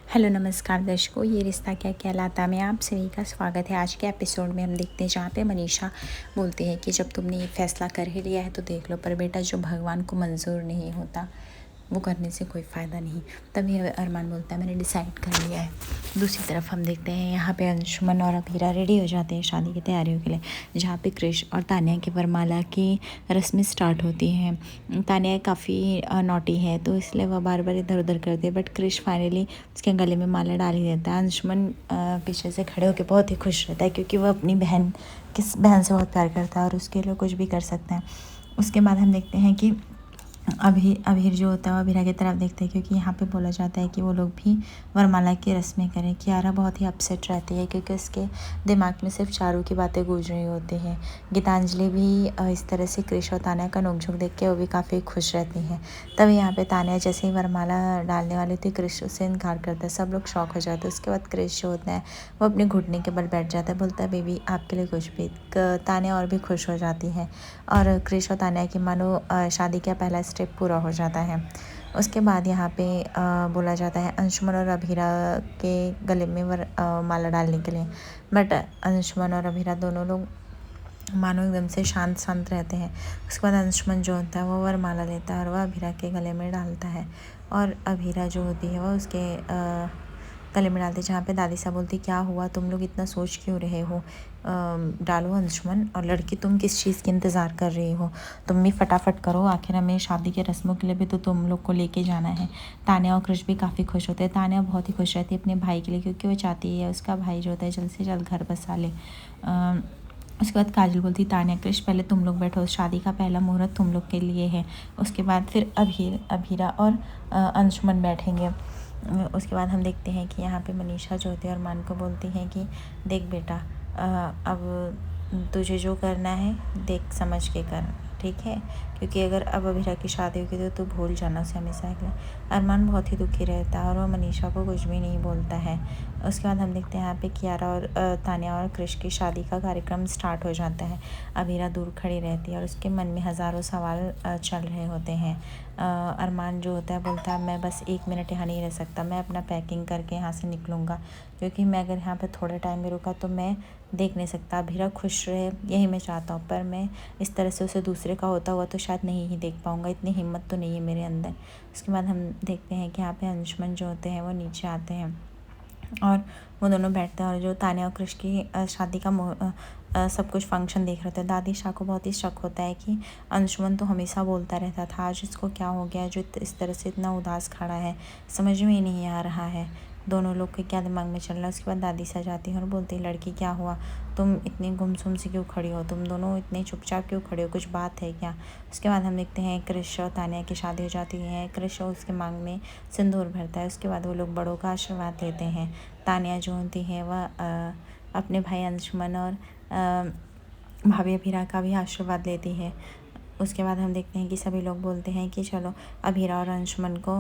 Hello नमस्कार दर्शकों, ये रिश्ता क्या कहलाता में आप सभी का स्वागत है। आज के एपिसोड में हम देखते हैं जहाँ पे मनीषा बोलती है कि जब तुमने ये फैसला कर ही लिया है तो देख लो, पर बेटा जो भगवान को मंजूर नहीं होता वो करने से कोई फ़ायदा नहीं। तभी अरमान बोलता है मैंने डिसाइड कर लिया है। दूसरी तरफ हम देखते हैं यहाँ पे अंशुमन और अभीरा रेडी हो जाते हैं शादी की तैयारियों के लिए, जहाँ पे क्रिश और तान्या की वरमाला की रस्में स्टार्ट होती हैं। तान्या काफ़ी नॉटी है तो इसलिए वह बार बार इधर उधर करती है, बट क्रिश फाइनली उसके गले में माला डाल ही देता है। अंशुमन पीछे से खड़े होकर बहुत ही खुश रहता है क्योंकि वह अपनी बहन से बहुत प्यार करता है और उसके लिए कुछ भी कर सकते हैं। उसके बाद हम देखते हैं कि अभीर जो होता है वो अभीरा की तरफ देखते हैं क्योंकि यहाँ पे बोला जाता है कि वो लोग भी वरमाला की रस्में करें। कियारा बहुत ही अपसेट रहती है क्योंकि उसके दिमाग में सिर्फ चारू की बातें गूंज रही होती हैं। गीतांजलि भी इस तरह से क्रिश और तान्या का नोकझोंक देख के वो भी काफ़ी खुश रहती हैं। तभी यहाँ पे तान्या जैसे ही वरमाला डालने वाली थी, क्रिश उससे इनकार करता है। सब लोग शॉक हो जाते हैं। उसके बाद क्रिश जो होता है वो अपने घुटने के बल बैठ जाता है, बोलता है बेबी आपके लिए कुछ भी। तान्या और भी खुश हो जाती है और क्रिश और तान्या की मानो शादी का पहला स्टेप पूरा हो जाता है। उसके बाद यहाँ पे बोला जाता है अंशुमन और अभीरा के गले में माला डालने के लिए, बट अंशुमन और अभीरा दोनों लोग मानो एकदम से शांत शांत रहते हैं। उसके बाद अंशुमन जो होता है वो वरमाला लेता है और वह अभीरा के गले में डालता है और अभीरा जो होती है वह उसके गले में डालते, जहाँ पे दादी साहब बोलती क्या हुआ, तुम लोग इतना सोच क्यों रहे हो, डालो अंशुमन। और लड़की तुम किस चीज़ की इंतज़ार कर रही हो, तुम भी फटाफट करो, आखिर हमें शादी के रस्मों के लिए भी तो तुम लोग को लेके जाना है। तान्या और क्रिश भी काफ़ी खुश होते हैं। तान्या बहुत ही खुश रहती है अपने भाई के लिए क्योंकि वो चाहती है उसका भाई जो होता है जल्द से जल्द घर बसा ले। उसके बाद काजल बोलती तान्या क्रिश पहले तुम लोग बैठो, शादी का पहला मुहूर्त तुम लोग के लिए है, उसके बाद फिर अभीरा और अंशुमन बैठेंगे। उसके बाद हम देखते हैं कि यहाँ पे मनीषा जो होती है अरमान को बोलती हैं कि देख बेटा, अब तुझे जो करना है देख समझ के कर, ठीक है, क्योंकि अगर अब अभीरा की शादी होगी तो तू भूल जाना उसे हमेशा के लिए। अरमान बहुत ही दुखी रहता है और वह मनीषा को कुछ भी नहीं बोलता है। उसके बाद हम देखते हैं यहाँ पे कियारा और तान्या और क्रिश की शादी का कार्यक्रम स्टार्ट हो जाता है। अभीरा दूर खड़ी रहती है और उसके मन में हज़ारों सवाल चल रहे होते हैं। अरमान जो होता है बोलता है मैं बस 1 मिनट यहाँ नहीं रह सकता, मैं अपना पैकिंग करके यहाँ से निकलूँगा, क्योंकि मैं अगर यहाँ पे थोड़े टाइम भी रुका तो मैं देख नहीं सकता। अभीरा खुश रहे यही मैं चाहता हूँ, पर मैं इस तरह से उसे दूसरे का होता हुआ तो शायद नहीं ही देख पाऊँगा, इतनी हिम्मत तो नहीं है मेरे अंदर। उसके बाद हम देखते हैं कि यहाँ पे अंशुमन जो होते हैं वो नीचे आते हैं और वो दोनों बैठते हैं और जो तान्या और क्रिश की शादी का सब कुछ फंक्शन देख रहे थे। दादी शाह को बहुत ही शक होता है कि अंशुमन तो हमेशा बोलता रहता था, आज इसको क्या हो गया जो इस तरह से इतना उदास खड़ा है, समझ में ही नहीं आ रहा है दोनों लोग के क्या दिमाग में चल रहा है। उसके बाद दादी सा जाती है और बोलती है लड़की क्या हुआ, तुम इतनी गुमसुम सी क्यों खड़ी हो, तुम दोनों इतने चुपचाप क्यों खड़े हो, कुछ बात है क्या। उसके बाद हम देखते हैं क्रिश और तान्या की शादी हो जाती है। क्रिश उसके मांग में सिंदूर भरता है। उसके बाद वो लोग बड़ों का आशीर्वाद लेते हैं। तान्या जो होती है वह अपने भाई अंशुमन और भाभी अभीरा का भी आशीर्वाद लेती है। उसके बाद हम देखते हैं कि सभी लोग बोलते हैं कि चलो अभीरा और अंशुमन को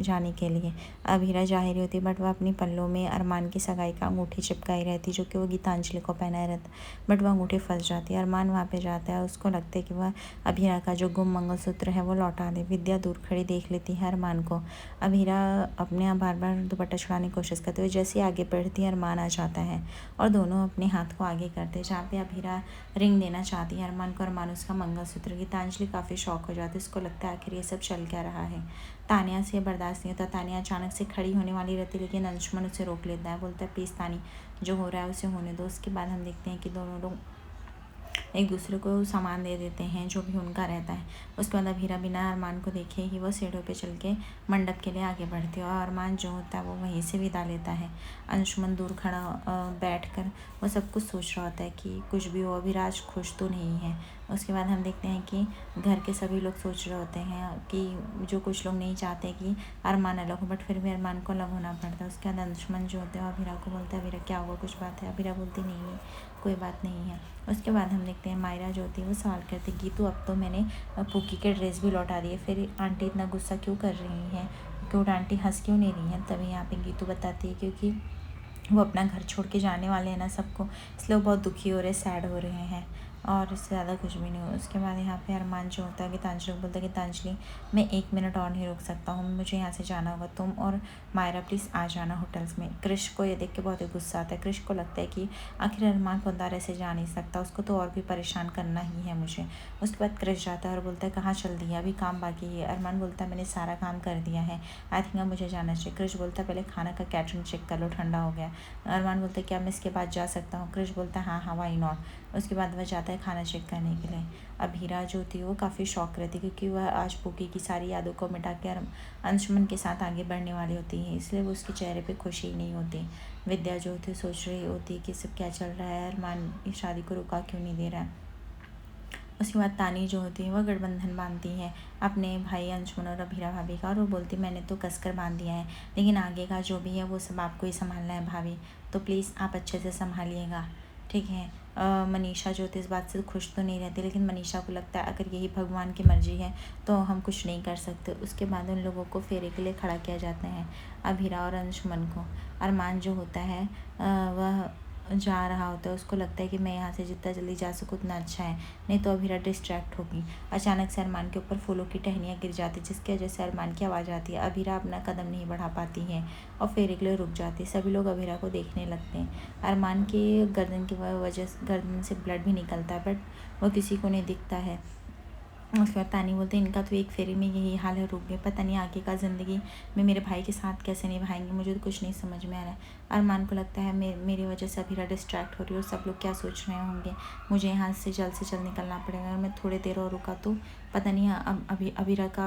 जाने के लिए। अभीरा जा ही रही होती बट वह अपनी पल्लों में अरमान की सगाई का अंगूठी चिपकाई रहती जो कि वो गीतांजलि को पहनाए रहता, बट वह अंगूठी फंस जाती है। अरमान वहाँ पे जाता है, उसको लगता है कि वह अभीरा का जो गुम मंगलसूत्र है वो लौटा दे। विद्या दूर खड़ी देख लेती है अरमान को। अभीरा अपने यहाँ बार बार दुपट्टा छुड़ाने की कोशिश करते हुए जैसे ही आगे बढ़ती है अरमान आ जाता है और दोनों अपने हाथ को आगे करते हैं, जहाँ पे अभीरा रिंग देना चाहती है अरमान को, अरमान उसका मंगलसूत्र। गीतांजलि काफ़ी शॉक हो जाती है, उसको लगता है आखिर ये सब चल क्या रहा है। तान्या से बर्दाश्त नहीं होता, तान्या अचानक से खड़ी होने वाली रहती है लेकिन अंशुमन उसे रोक लेता है, बोलता है प्लीज़ तानी, जो हो रहा है उसे होने दो। उसके बाद हम देखते हैं कि दोनों लोग एक दूसरे को सामान दे देते हैं जो भी उनका रहता है। उसके बाद अभीरा बिना अरमान को देखे ही वो सीढ़ियों पे चल के मंडप के लिए आगे बढ़ती है और अरमान जो होता है वो वहीं से विदा लेता है। अंशुमन दूर खड़ा बैठकर वो सब कुछ सोच रहा होता है कि कुछ भी हो अभिराज खुश तो नहीं है। उसके बाद हम देखते हैं कि घर के सभी लोग सोच रहे होते हैं कि जो कुछ लोग नहीं चाहते कि अरमान अलग हो, बट फिर भी अरमान को अलग होना पड़ता है। उसके बाद अंशुमन जो होते हैं अभीरा को बोलते हैं अभीरा क्या हुआ, कुछ बात है। अभीरा बोलती नहीं कोई बात नहीं है। उसके बाद हम देखते हैं मायरा जो होती है वो सवाल करती है गीतू अब तो मैंने पुकी के ड्रेस भी लौटा दिए, फिर आंटी इतना गुस्सा क्यों कर रही हैं, क्यों आंटी हंस क्यों नहीं रही हैं। तभी यहाँ पे गीतू बताती है क्योंकि वो अपना घर छोड़ के जाने वाले हैं ना सबको, इसलिए वो बहुत दुखी हो रहे, सैड हो रहे हैं। और इससे ज़्यादा कुछ भी नहीं हुआ। उसके बाद यहाँ पे अरमान जो होता है गीतांजलि को बोलता है, गीतांजलि मैं 1 मिनट और नहीं रुक सकता हूँ, मुझे यहाँ से जाना होगा, तुम और मायरा प्लीज़ आ जाना होटल्स में। क्रिश को ये देख के बहुत ही गुस्सा आता है। क्रिश को लगता है कि आखिर अरमान पंदार ऐसे जा नहीं सकता, उसको तो और भी परेशान करना ही है मुझे। उसके बाद क्रिश जाता है और बोलता है कहाँ चल दिया, अभी काम बाकी है। अरमान बोलता है मैंने सारा काम कर दिया है, आई थिंक अब मुझे जाना चाहिए। क्रिश बोलता है पहले खाना का कैटरिंग चेक कर लो, ठंडा हो गया। अरमान बोलता है क्या मैं इसके बाद जा सकता हूँ? क्रिश बोलता है हाँ हाँ वाई नॉट। उसके बाद वह जाता है खाना चेक करने के लिए। अब हीरा जो थी वो काफ़ी शौक रहती क्योंकि वह आज पुकी की सारी यादों को मिटा के अंशुमन के साथ आगे बढ़ने वाली होती है, इसलिए वो उसके चेहरे पे खुशी नहीं होती। विद्या जो थी सोच रही होती कि सब क्या चल रहा है, अरमान इस शादी को रुका क्यों नहीं दे रहा है। उसके बाद तानी जो होती है वह गठबंधन बांधती है अपने भाई अंशुमन और अभीरा भाभी का, और वो बोलती मैंने तो कसकर बांध दिया है, लेकिन आगे का जो भी है वो सब आपको ही संभालना है भाभी, तो प्लीज़ आप अच्छे से संभालिएगा, ठीक है। मनीषा जो थी इस बात से खुश तो नहीं रहती, लेकिन मनीषा को लगता है अगर यही भगवान की मर्जी है तो हम कुछ नहीं कर सकते। उसके बाद उन लोगों को फेरे के लिए खड़ा किया जाता है, अभीरा और अंशुमन को। अरमान जो होता है वह जा रहा होता है, उसको लगता है कि मैं यहाँ से जितना जल्दी जा सकूँ उतना अच्छा है, नहीं तो अभीरा डिस्ट्रैक्ट होगी। अचानक से अरमान के ऊपर फूलों की टहनियाँ गिर जाती, जिसकी वजह से अरमान की आवाज़ आती है। अभीरा अपना कदम नहीं बढ़ा पाती है और फेरे के लिए रुक जाती है। सभी लोग अभीरा को देखने लगते हैं। अरमान के गर्दन की वजह से गर्दन से ब्लड भी निकलता है, बट वो किसी को नहीं दिखता है। उसके बाद तानी बोलते हैं इनका तो एक फेरे में यही हाल है, रुक गए, पता नहीं आगे का ज़िंदगी में मेरे भाई के साथ कैसे निभाएंगे, मुझे तो कुछ नहीं समझ में आ रहा है। अरमान को लगता है मेरी वजह से अभीरा डिस्ट्रैक्ट हो रही है और सब लोग क्या सोच रहे होंगे, मुझे यहाँ से जल्द निकलना पड़ेगा। अगर मैं थोड़ी देर और रुका तो पता नहीं अभीरा का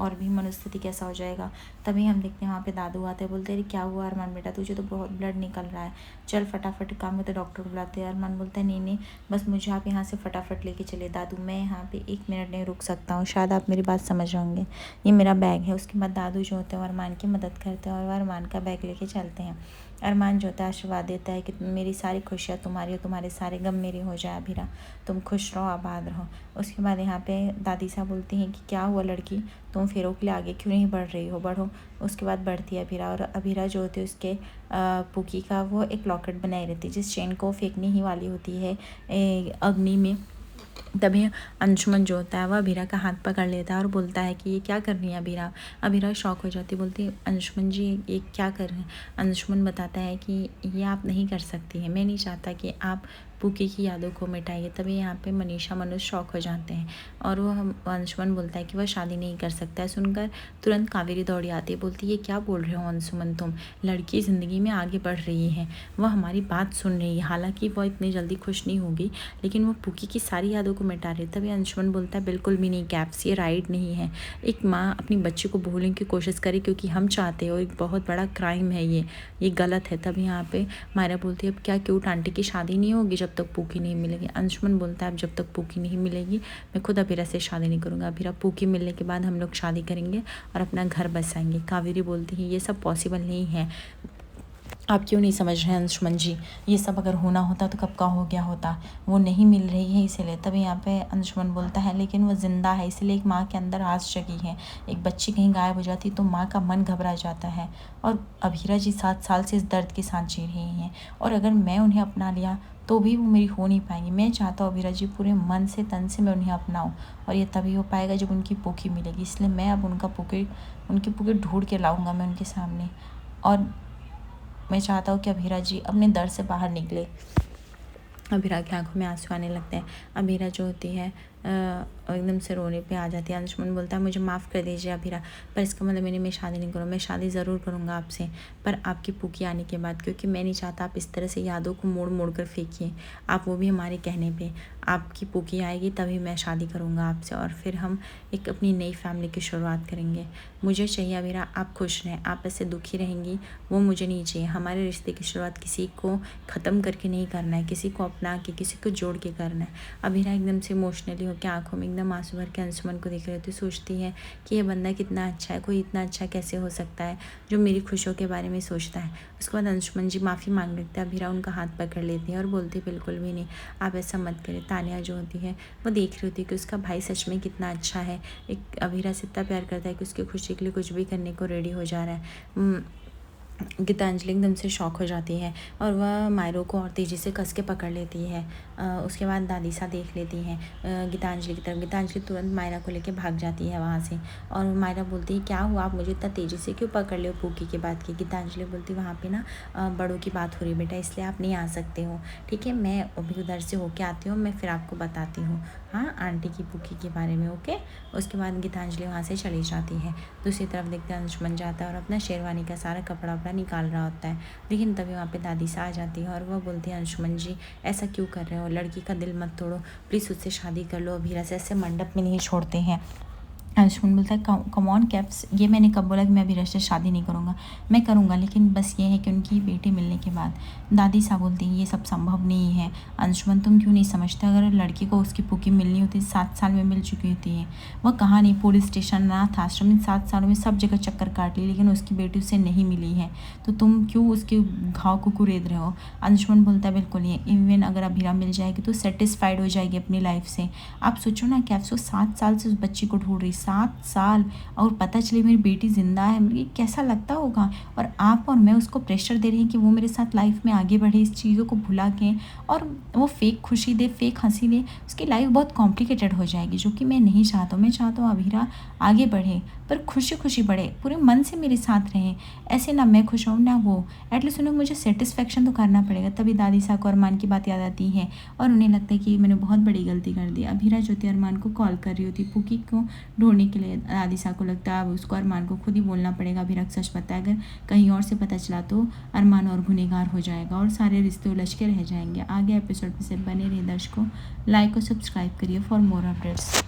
और भी मनोस्थिति कैसा हो जाएगा। तभी हम देखते हैं वहाँ पे दादू आते हैं, बोलते हैं क्या हुआ अरमान बेटा, तुझे तो बहुत ब्लड निकल रहा है, चल फटाफट काम में, तो डॉक्टर को बुलाते हैं। अरमान बोलता है नहीं बस मुझे आप यहाँ से फटाफट लेके चले दादू, मैं यहाँ पे 1 मिनट नहीं रुक सकता हूँ, शायद आप मेरी बात समझ होंगे, ये मेरा बैग है। उसके बाद दादू जो होते हैं अरमान की मदद करते हैं और वह अरमान का बैग लेके चलते हैं। अरमान जो होता है आशीर्वाद देता है कि मेरी सारी खुशियाँ तुम्हारी और तुम्हारे सारे गम मेरे हो जाए अभीरा, तुम खुश रहो आबाद रहो। उसके बाद यहाँ पे दादी साहब बोलती हैं कि क्या हुआ लड़की, तुम फेरों के लिए आगे क्यों नहीं बढ़ रही हो, बढ़ो। उसके बाद बढ़ती है अभीरा, और अभीरा जो होती है उसके पुकी का वो एक लॉकेट बनाई रहती है, जिस चेन को फेंकने ही वाली होती है अग्नि में। तभी अंशुमन जो होता है वह अभीरा का हाथ पकड़ लेता है और बोलता है कि ये क्या कर रही है अभीरा। अभीरा शॉक हो जाती है, बोलती है अंशुमन जी ये क्या कर रहे हैं। अंशुमन बताता है कि ये आप नहीं कर सकती हैं, मैं नहीं चाहता कि आप पुकी की यादों को मिटाइए। तभी यहाँ पे मनीषा मनोज शॉक हो जाते हैं और वो अंशुमन बोलता है कि वह शादी नहीं कर सकता है। सुनकर तुरंत कावेरी दौड़ी आती है, बोलती है ये क्या बोल रहे हो अंशुमन, तुम लड़की ज़िंदगी में आगे बढ़ रही है, वह हमारी बात सुन रही है, हालांकि वह इतनी जल्दी खुश नहीं होगी, लेकिन वो पुकी की सारी यादों को मिटा रही है। तभी अंशुमन बोलता है बिल्कुल भी नहीं कैप्स, ये राइट नहीं है, एक माँ अपनी बच्चे को भूलने की कोशिश करे क्योंकि हम चाहते हो, एक बहुत बड़ा क्राइम है ये गलत है। तभी यहाँ पे मायरा बोलती है अब क्या क्यूट आंटी की शादी नहीं होगी जब तक पुकी नहीं मिलेगी। अंशुमन बोलता है अब जब तक पुकी नहीं मिलेगी मैं खुद अभीरा से शादी नहीं करूँगा, अभीरा पुकी मिलने के बाद हम लोग शादी करेंगे और अपना घर बसाएंगे। कावेरी बोलती है ये सब पॉसिबल नहीं है, आप क्यों नहीं समझ रहे हैं अंशुमन जी, ये सब अगर होना होता तो कब का हो गया होता, वो नहीं मिल रही है इसीलिए। तभी यहाँ पे अंशुमन बोलता है लेकिन वो ज़िंदा है, इसलिए एक माँ के अंदर आस जगी है, एक बच्ची कहीं गायब हो जाती तो माँ का मन घबरा जाता है, और अभीरा जी 7 साल से इस दर्द के साथ जी रही हैं, और अगर मैं उन्हें अपना लिया तो भी वो मेरी हो नहीं पाएंगी। मैं चाहता हूँ अभीरा जी पूरे मन से तन से मैं उन्हें अपनाऊँ, और ये तभी हो पाएगा जब उनकी पुकी मिलेगी, इसलिए मैं अब उनकी पुकी ढूंढ के लाऊँगा मैं उनके सामने, और मैं चाहता हूँ कि अभीरा जी अपने दर से बाहर निकले। अभीरा की आंखों में आंसू आने लगते हैं। अभीरा जो होती है एकदम से रोने पे आ जाती है। अंशुमन बोलता है मुझे माफ़ कर दीजिए अभीरा, पर इसका मतलब मैं शादी नहीं करूँ, मैं शादी ज़रूर करूँगा आपसे, पर आपकी पुकी आने के बाद, क्योंकि मैं नहीं चाहता आप इस तरह से यादों को मोड़ मोड़ कर फेंकिए, आप वो भी हमारे कहने पे, आपकी पुकी आएगी तभी मैं शादी करूँगा आपसे, और फिर हम एक अपनी नई फैमिली की शुरुआत करेंगे। मुझे चाहिए अभीरा आप खुश रहें, आप ऐसे दुखी रहेंगी वो मुझे नहीं चाहिए। हमारे रिश्ते की शुरुआत किसी को ख़त्म करके नहीं करना है, किसी को अपना के, किसी को जोड़ के करना है। अभीरा एकदम से इमोशनली होकर आंखों में एकदम आंसू भर के अंशुमन को देख रही होती, सोचती है कि ये बंदा कितना अच्छा है, कोई इतना अच्छा कैसे हो सकता है जो मेरी खुशियों के बारे में सोचता है। उसके बाद अंशुमन जी माफ़ी मांग लेते हैं, अभीरा उनका हाथ पकड़ लेती है और बोलती बिल्कुल भी नहीं, आप ऐसा मत करें। तानिया जो होती है वो देख रही होती है कि उसका भाई सच में कितना अच्छा है, एक अभीरा से इतना प्यार करता है कि उसकी खुशी के लिए कुछ भी करने को रेडी हो जा रहा है। गीतांजलि एकदम से शॉक हो जाती है और वह मायरो को और तेज़ी से कस के पकड़ लेती है। उसके बाद दादी सा देख लेती हैं गीतांजलि की तरफ। गीतांजलि तुरंत मायरा को लेके भाग जाती है वहाँ से और मायरा बोलती है क्या हुआ, आप मुझे इतना तेज़ी से क्यों पकड़ ले पूकी की बात की। गीतांजलि बोलती वहाँ पे ना बड़ों की बात हो रही बेटा, इसलिए आप नहीं आ सकते हो, ठीक है, मैं अभी उधर से होके आती हूँ, मैं फिर आपको बताती हूँ हाँ आंटी की पूकी के बारे में, ओके। उसके बाद गीतांजलि वहाँ से चली जाती है। दूसरी तरफ देखते हैं अंशुमन जाता है और अपना शेरवानी का सारा कपड़ा वपड़ा निकाल रहा होता है, लेकिन तभी वहाँ पे दादी सा आ जाती है और वह बोलती है अंशुमन जी ऐसा क्यों कर रहे हो, लड़की का दिल मत तोड़ो, प्लीज़ उससे शादी कर लो, अभीरा से ऐसे मंडप में नहीं छोड़ते हैं। अंशुमन बोलता है कम ऑन कैप्स, ये मैंने कब बोला कि मैं अभी से शादी नहीं करूँगा, मैं करूँगा लेकिन बस ये है कि उनकी बेटी मिलने के बाद। दादी सा बोलती है ये सब संभव नहीं है। अंशुमन तुम क्यों नहीं समझते, अगर लड़की को उसकी पुकी मिलनी होती 7 साल में मिल चुकी होती है। वह कहाँ नहीं, पुलिस स्टेशन, अनाथ आश्रम, इन 7 सालों में सब जगह चक्कर काट ली, लेकिन उसकी बेटी उसे नहीं मिली है, तो तुम क्यों उसके घाव को कुरेद रहे हो। अंशुमन बोलता है बिल्कुल ये, इवन अगर अभीरा मिल जाएगी तो सेटिस्फाइड हो जाएगी अपनी लाइफ से। आप सोचो ना कि अफसोस 7 साल से उस बच्ची को ढूंढ रही, 7 साल, और पता चले मेरी बेटी ज़िंदा है, मुझे कैसा लगता होगा। और आप और मैं उसको प्रेशर दे रही हैं कि वो मेरे साथ लाइफ में आगे बढ़े, इस चीज़ों को भुला के, और वो फेक खुशी दे, फेक हंसी दे, उसकी लाइफ बहुत कॉम्प्लिकेटेड हो जाएगी, जो कि मैं नहीं चाहता हूँ। मैं चाहता हूँ अभीरा आगे बढ़े, पर खुशी खुशी बढ़े, पूरे मन से मेरे साथ रहें, ऐसे ना मैं खुश हूँ ना वो, एटलीस्ट उन्हें मुझे सेटिस्फेक्शन तो करना पड़ेगा। तभी दादी साहब को अरमान की बात याद आती है और उन्हें लगता है कि मैंने बहुत बड़ी गलती कर दी। अभीरा जो थी अरमान को कॉल कर रही होती पुकी को ढूंढने के लिए। दादी साहब को लगता है अब उसको अरमान को खुद ही बोलना पड़ेगा, अभीरा सच बताया, अगर कहीं और से पता चला तो अरमान और गुनहगार हो जाएगा और सारे रिश्ते उलझ के रह जाएंगे। आगे एपिसोड में से बने रहे दर्शकों, लाइक और सब्सक्राइब करिए फॉर मोर अपडेट्स।